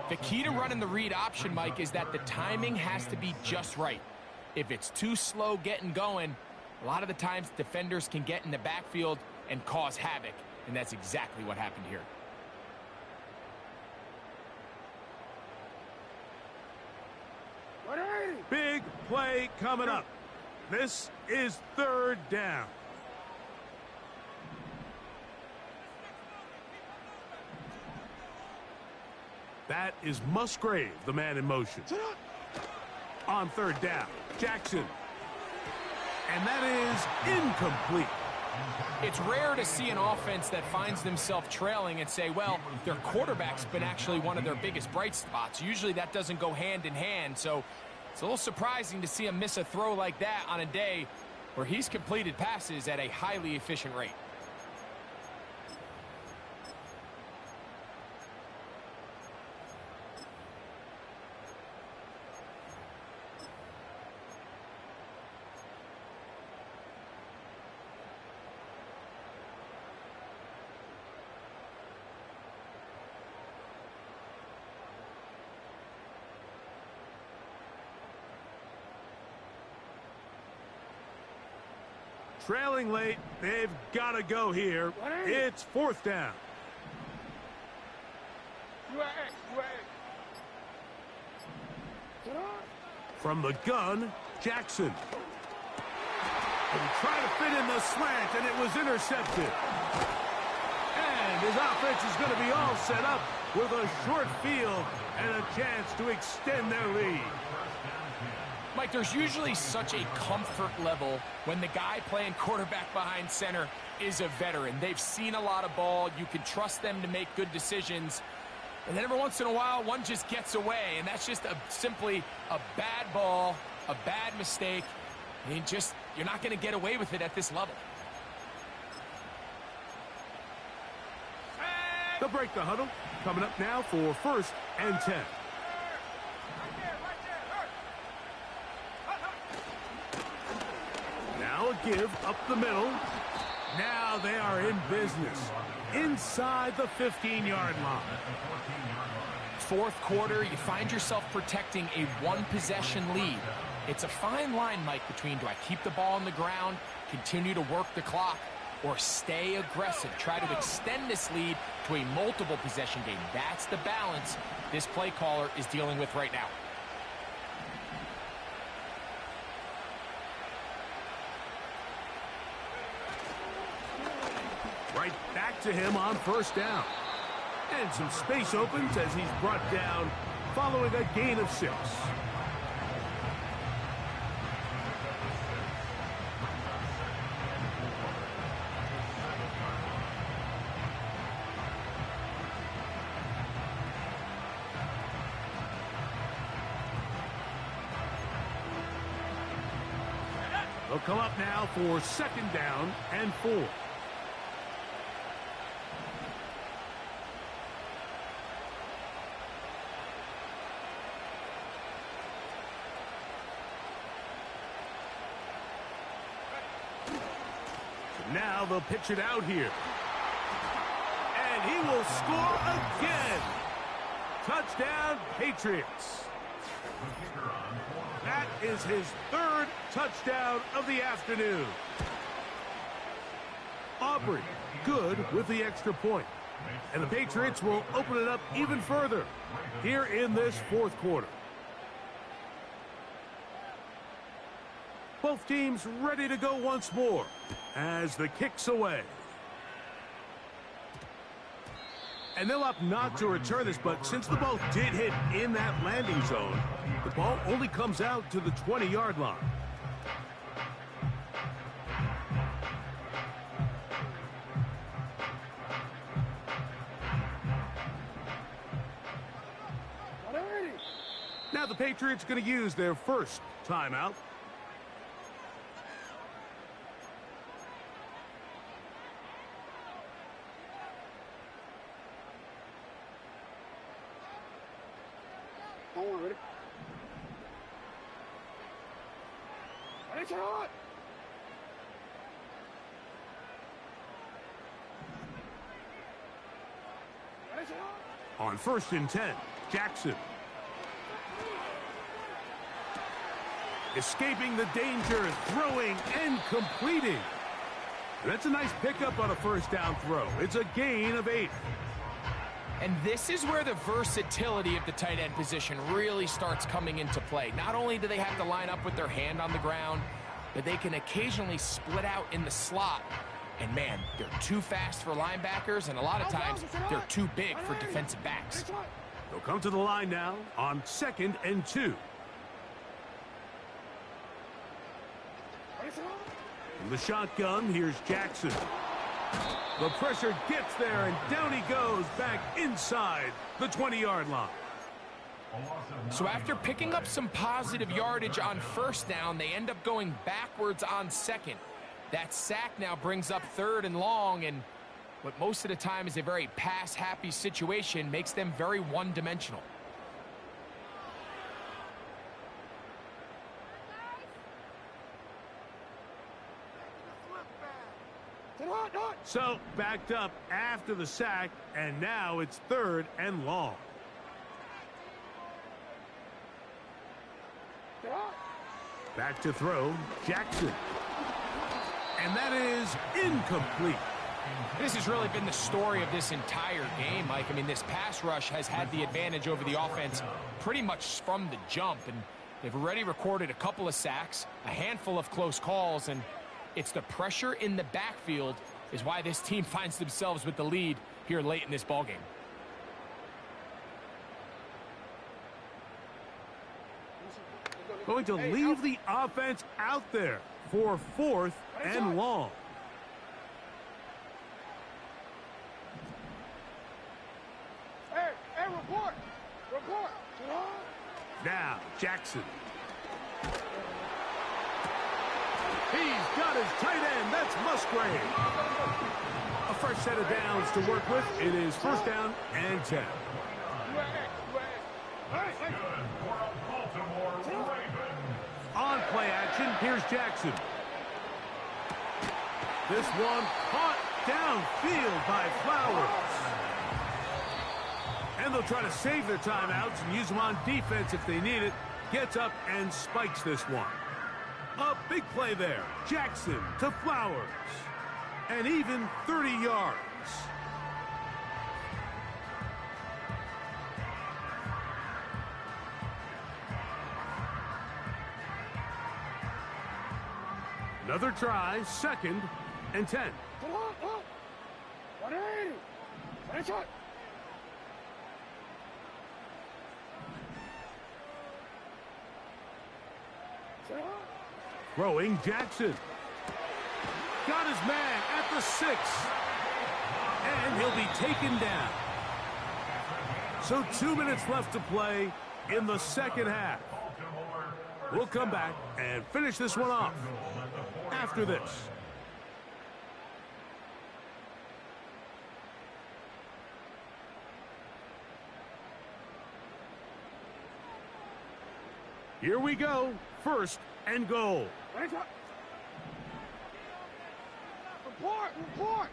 The key to running the read option, Mike, is that the timing has to be just right. If it's too slow getting going, a lot of the times defenders can get in the backfield and cause havoc, and that's exactly what happened here. Big play coming up. This is 3rd down. That is Musgrave, the man in motion. On 3rd down, Jackson. And that is incomplete. It's rare to see an offense that finds themselves trailing and say, well, their quarterback's been actually one of their biggest bright spots. Usually that doesn't go hand in hand, so it's a little surprising to see him miss a throw like that on a day where he's completed passes at a highly efficient rate. Trailing late, they've got to go here. It's 4th down. From the gun, Jackson. And trying to fit in the slant, and it was intercepted. And his offense is going to be all set up with a short field and a chance to extend their lead. Mike, there's usually such a comfort level when the guy playing quarterback behind center is a veteran. They've seen a lot of ball. You can trust them to make good decisions. And then every once in a while, one just gets away, and that's just simply a bad ball, a bad mistake. I mean, you're not going to get away with it at this level. They'll break the huddle. Coming up now for 1st and 10. Now a give up the middle. Now they are in business inside the 15-yard line. 4th quarter, you find yourself protecting a one-possession lead. It's a fine line, Mike, between do I keep the ball on the ground, continue to work the clock, or stay aggressive, try to extend this lead to a multiple possession game. That's the balance this play caller is dealing with right now. Right back to him on 1st down. And some space opens as he's brought down following a gain of 6. They'll come up now for 2nd down and 4. Now they'll pitch it out here. And he will score again. Touchdown, Patriots. That is his 3rd touchdown of the afternoon. Aubrey, good with the extra point. And the Patriots will open it up even further here in this 4th quarter. Both teams ready to go once more as the kick's away. And they'll opt not to return this, but since the ball did hit in that landing zone, the ball only comes out to the 20-yard line. Now the Patriots going to use their first timeout. Ready? Ready, shot! Ready, shot! On 1st and 10, Jackson. Escaping the danger, throwing and completing. And that's a nice pickup on a 1st down throw. It's a gain of 8. And this is where the versatility of the tight end position really starts coming into play. Not only do they have to line up with their hand on the ground, but they can occasionally split out in the slot. And man, they're too fast for linebackers, and a lot of times they're too big for defensive backs. They'll come to the line now on 2nd and 2. In the shotgun, here's Jackson. The pressure gets there, and down he goes back inside the 20-yard line. So after picking up some positive yardage on 1st down, they end up going backwards on 2nd. That sack now brings up 3rd and long, and what most of the time is a very pass-happy situation makes them very one-dimensional. So backed up after the sack, and now it's 3rd and long. Back to throw, Jackson. And that is incomplete. This has really been the story of this entire game, Mike. I mean, this pass rush has had the advantage over the offense pretty much from the jump, and they've already recorded a couple of sacks, a handful of close calls, and it's the pressure in the backfield is why this team finds themselves with the lead here late in this ballgame. Going to leave the offense out there for 4th and long. Hey, report! Report! Now, Jackson. He's got his tight end. That's Musgrave. A fresh set of downs to work with. It is 1st down and 10. On play action, here's Jackson. This one caught downfield by Flowers. And they'll try to save their timeouts and use them on defense if they need it. Gets up and spikes this one. A big play there. Jackson to Flowers. And even 30 yards. Another try, 2nd and 10. 180! Ready, shot! Throwing Jackson. Got his man at the 6. And he'll be taken down. So 2 minutes left to play in the 2nd half. We'll come back and finish this one off. after this. Here we go. First and goal. Report, report.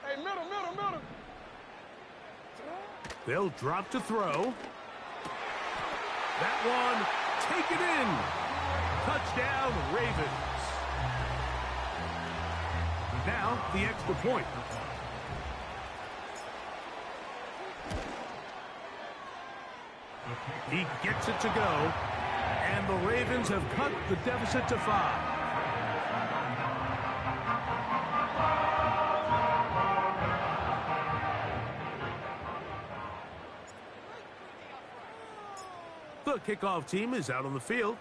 Hey, middle. They'll drop to throw. That one, take it in. Touchdown, Ravens. Now, the extra point. He gets it to go, and the Ravens have cut the deficit to 5. The kickoff team is out on the field,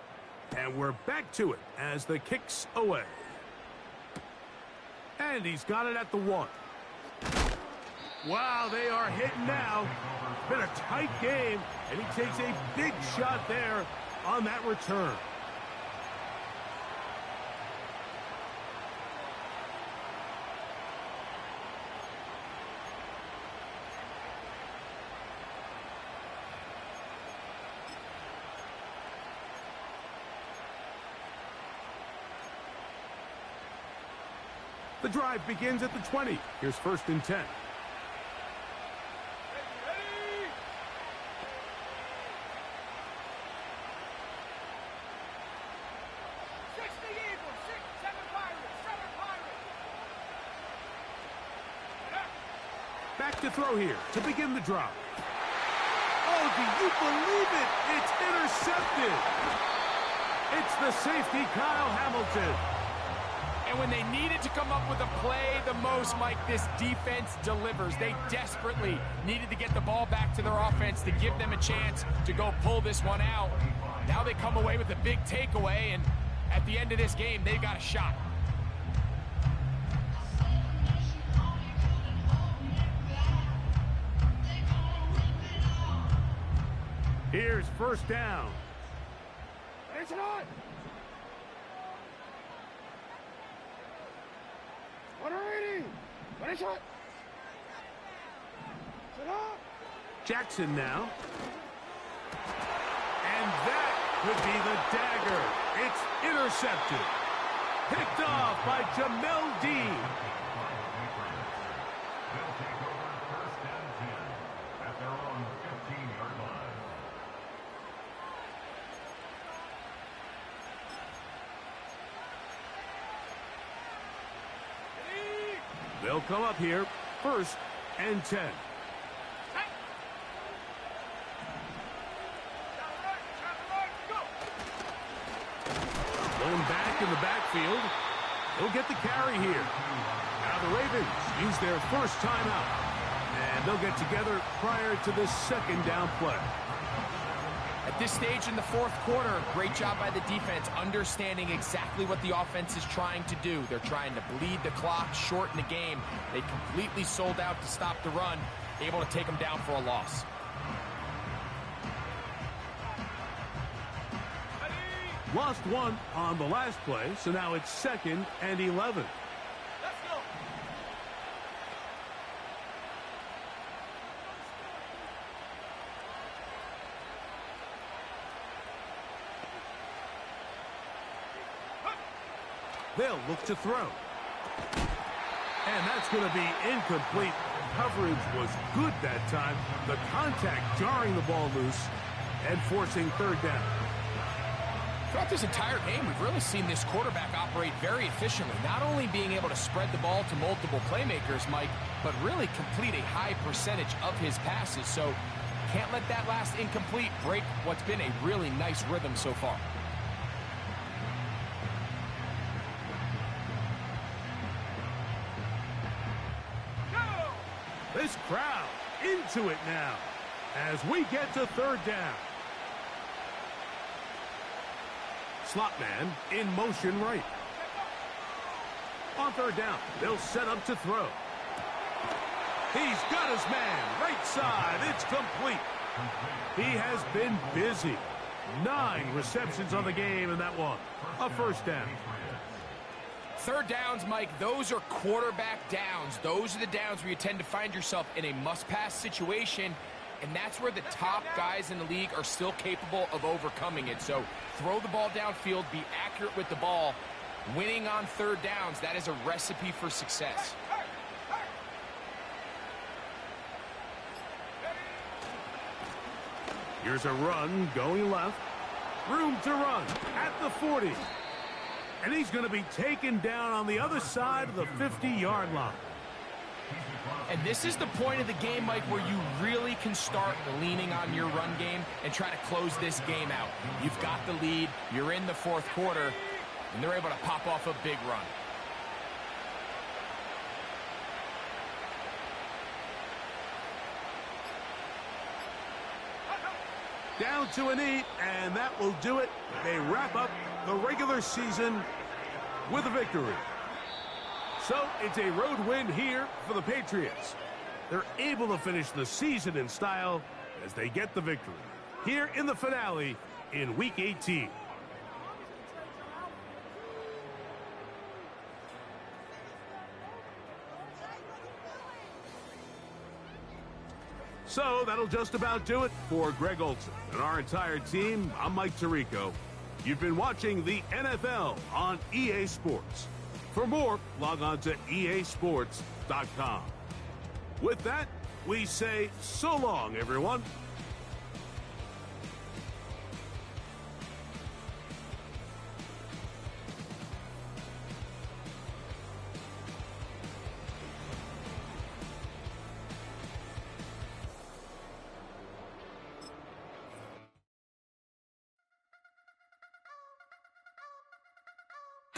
and we're back to it as the kick's away. And he's got it at the 1. Wow, they are hitting now. It's been a tight game, and he takes a big shot there on that return. The drive begins at the 20. Here's 1st and 10. Back to throw here to begin the drop. Oh, do you believe it? It's intercepted. It's the safety, Kyle Hamilton. And when they needed to come up with a play the most, Mike, this defense delivers. They desperately needed to get the ball back to their offense to give them a chance to go pull this one out. Now they come away with a big takeaway, and at the end of this game, they've got a shot. Here's 1st down. It's on. 180. Finish it. Sit up. Jackson now. And that could be the dagger. It's intercepted. Picked off by Jamel Dean. They'll take over 1st and 10 at their own 15-yard line. They'll come up here, 1st and 10. Going back in the backfield. He'll get the carry here. Now the Ravens use their 1st timeout. And they'll get together prior to the 2nd down play. At this stage in the 4th quarter, great job by the defense, understanding exactly what the offense is trying to do. They're trying to bleed the clock, shorten the game. They completely sold out to stop the run, able to take them down for a loss. Lost 1 on the last play, so now it's 2nd and 11. They'll look to throw. And that's going to be incomplete. Coverage was good that time. The contact jarring the ball loose and forcing 3rd down. Throughout this entire game, we've really seen this quarterback operate very efficiently, not only being able to spread the ball to multiple playmakers, Mike, but really complete a high percentage of his passes. So can't let that last incomplete break what's been a really nice rhythm so far. This crowd into it now as we get to 3rd down. Slot man in motion right. On 3rd down, they'll set up to throw. He's got his man right side. It's complete. He has been busy. 9 receptions on the game, and that one, a 1st down. Third downs, Mike, those are quarterback downs. Those are the downs where you tend to find yourself in a must-pass situation, and that's where the top guys in the league are still capable of overcoming it. So throw the ball downfield, be accurate with the ball. Winning on third downs, that is a recipe for success. Here's a run going left. Room to run at the 40. And he's going to be taken down on the other side of the 50-yard line. And this is the point of the game, Mike, where you really can start leaning on your run game and try to close this game out. You've got the lead, you're in the fourth quarter, and they're able to pop off a big run. Down to an 8, and that will do it. They wrap up the regular season with a victory. So it's a road win here for the Patriots. They're able to finish the season in style as they get the victory here in the finale in Week 18. So that'll just about do it for Greg Olsen and our entire team. I'm Mike Tirico. You've been watching the NFL on EA Sports. For more, log on to easports.com. With that, we say so long, everyone.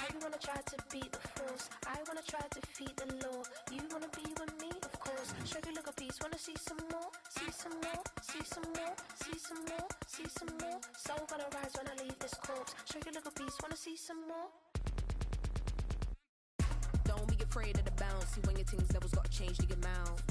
I wanna try to beat the force. I wanna try to defeat the law. You wanna be with me, of course. Show you look a piece. Wanna see some more? See some more? See some more? See some more? See some more? Soul gonna rise when I leave this corpse. Show you look a piece. Wanna see some more? Don't be afraid of the bounce. See when your things levels got changed to your mouth.